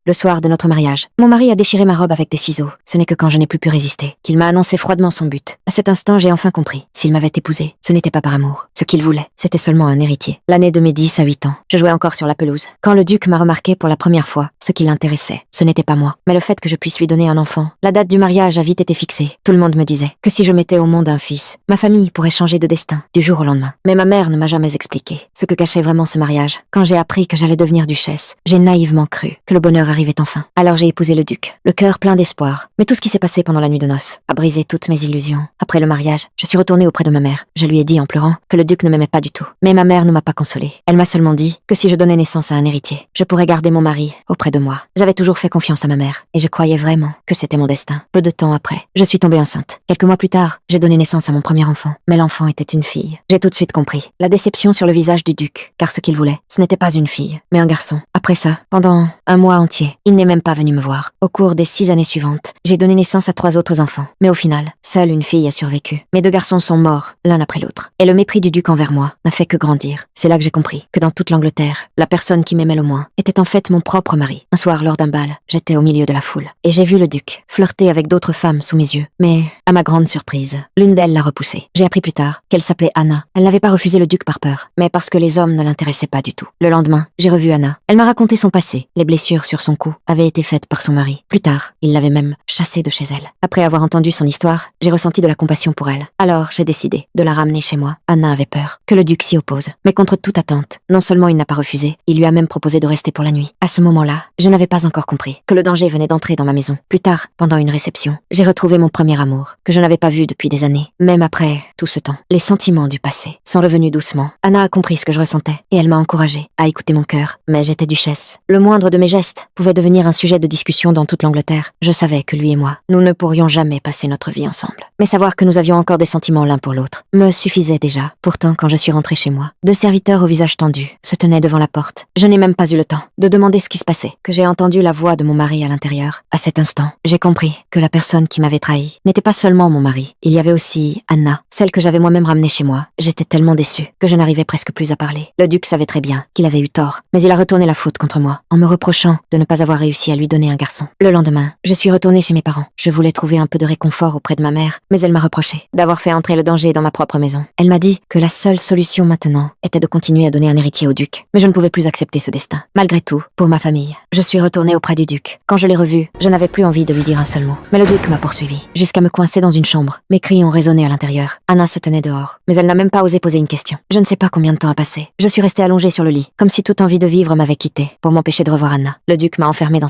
le soir de notre mariage. Mon mari a déchiré ma robe avec des ciseaux. Ce n'est que quand je n'ai plus pu résister qu'il m'a annoncé froidement son but. À cet instant, j'ai enfin compris. S'il m'avait épousée, ce n'était pas par amour. Ce qu'il voulait, c'était seulement un héritier. L'année de mes 10 à 8 ans, je jouais encore sur la pelouse. Quand le duc m'a remarqué pour la première fois, ce qui l'intéressait, ce n'était pas moi, mais le fait que je puisse lui donner un enfant. La date du mariage a vite été fixée. Tout le monde me disait que si je mettais au monde un fils, ma famille pourrait changer de destin du jour au lendemain. Mais ma mère ne m'a jamais expliqué ce que cachait vraiment ce mariage. Quand j'ai appris que j'allais devenir duchesse, j'ai naïvement cru que le bonheur arrivait enfin. Alors j'ai épousé le duc, le cœur plein d'espoir. Mais tout ce qui s'est passé pendant la nuit de noces a brisé toutes mes illusions. Après le mariage, je suis retournée auprès de ma mère. Je lui ai dit en pleurant que le duc ne m'aimait pas du tout. Mais ma mère ne m'a pas consolée. Elle m'a seulement dit que si je donnais naissance à un héritier, je pourrais garder mon mari auprès de moi. J'avais toujours fait confiance à ma mère et je croyais vraiment que c'était mon destin. Peu de temps après, je suis tombée enceinte. Quelques mois plus tard, j'ai donné naissance à mon premier enfant. Mais l'enfant était une fille. J'ai tout de suite compris la déception sur le visage du duc, car ce qu'il voulait, ce n'était pas une fille, mais un garçon. Après ça, pendant un mois entier, il n'est même pas venu me voir. Au cours des 6 années suivantes, j'ai donné naissance à 3 autres enfants. Mais au final, seule une fille a survécu. Mes 2 garçons sont morts, l'un après l'autre. Et le mépris du duc envers moi n'a fait que grandir. C'est là que j'ai compris que dans toute l'Angleterre, la personne qui m'aimait le moins était en fait mon propre mari. Un soir, lors d'un bal, j'étais au milieu de la foule. Et j'ai vu le duc flirter avec d'autres femmes sous mes yeux. Mais, à ma grande surprise, l'une d'elles l'a repoussé. J'ai appris plus tard qu'elle s'appelait Anna. Elle n'avait pas refusé le duc par peur, mais parce que les hommes ne l'intéressaient pas du tout. Le lendemain, j'ai revu Anna. Elle m'a raconté son passé. Les blessures sur son cou avaient été faites par son mari. Plus tard, il l'avait même chassée de chez elle. Après avoir entendu son histoire, j'ai ressenti de la compassion pour elle. Alors, j'ai décidé de la ramener chez moi. Anna avait peur que le duc s'y oppose. Mais contre toute attente, non seulement il n'a pas refusé, il lui a même proposé de rester pour la nuit. À ce moment-là, je n'avais pas encore compris que le danger venait d'entrer dans ma maison. Plus tard, pendant une réception, j'ai retrouvé mon premier amour, que je n'avais pas vu depuis des années. Même après tout ce temps, les sentiments du passé sont revenus doucement. Anna a compris ce que je ressentais, et elle m'a encouragée à écouter mon cœur. Mais j'étais duchesse. Le moindre de mes gestes pouvait devenir un sujet de discussion dans toute l'Angleterre. Je savais que lui et moi, nous ne pourrions jamais passer notre vie ensemble. Mais savoir que nous avions encore des sentiments l'un pour l'autre me suffisait déjà. Pourtant, quand je suis rentrée chez moi, 2 serviteurs au visage tendu se tenaient devant la porte. Je n'ai même pas eu le temps de demander ce qui se passait, que j'ai entendu la voix de mon mari à l'intérieur. À cet instant, j'ai compris que la personne qui m'avait trahi n'était pas seulement mon mari. Il y avait aussi Anna, celle que j'avais moi-même ramenée chez moi. J'étais tellement déçue que je n'arrivais presque plus à parler. Le duc savait très bien qu'il avait eu tort, mais il a retourné la faute contre moi, en me reprochant de ne pas avoir réussi à lui donner un garçon. Le lendemain, je suis retournée chez mes parents. Je voulais trouver un peu de réconfort auprès de ma mère, mais elle m'a reproché d'avoir fait entrer le danger dans ma propre maison. Elle m'a dit que la seule solution maintenant était de continuer à donner un héritier au duc. Mais je ne pouvais plus accepter ce destin. Malgré tout, pour ma famille, je suis retournée auprès du duc. Quand je l'ai revu, je n'avais plus envie de lui dire un seul mot. Mais le duc m'a poursuivi, jusqu'à me coincer dans une chambre. Mes cris ont résonné à l'intérieur. Anna se tenait dehors, mais elle n'a même pas osé poser une question. Je ne sais pas combien de temps a passé. Je suis restée allongée sur le lit, comme si toute envie de vivre m'avait quittée, pour m'empêcher de revoir Anna. Le duc m'a enfermée dans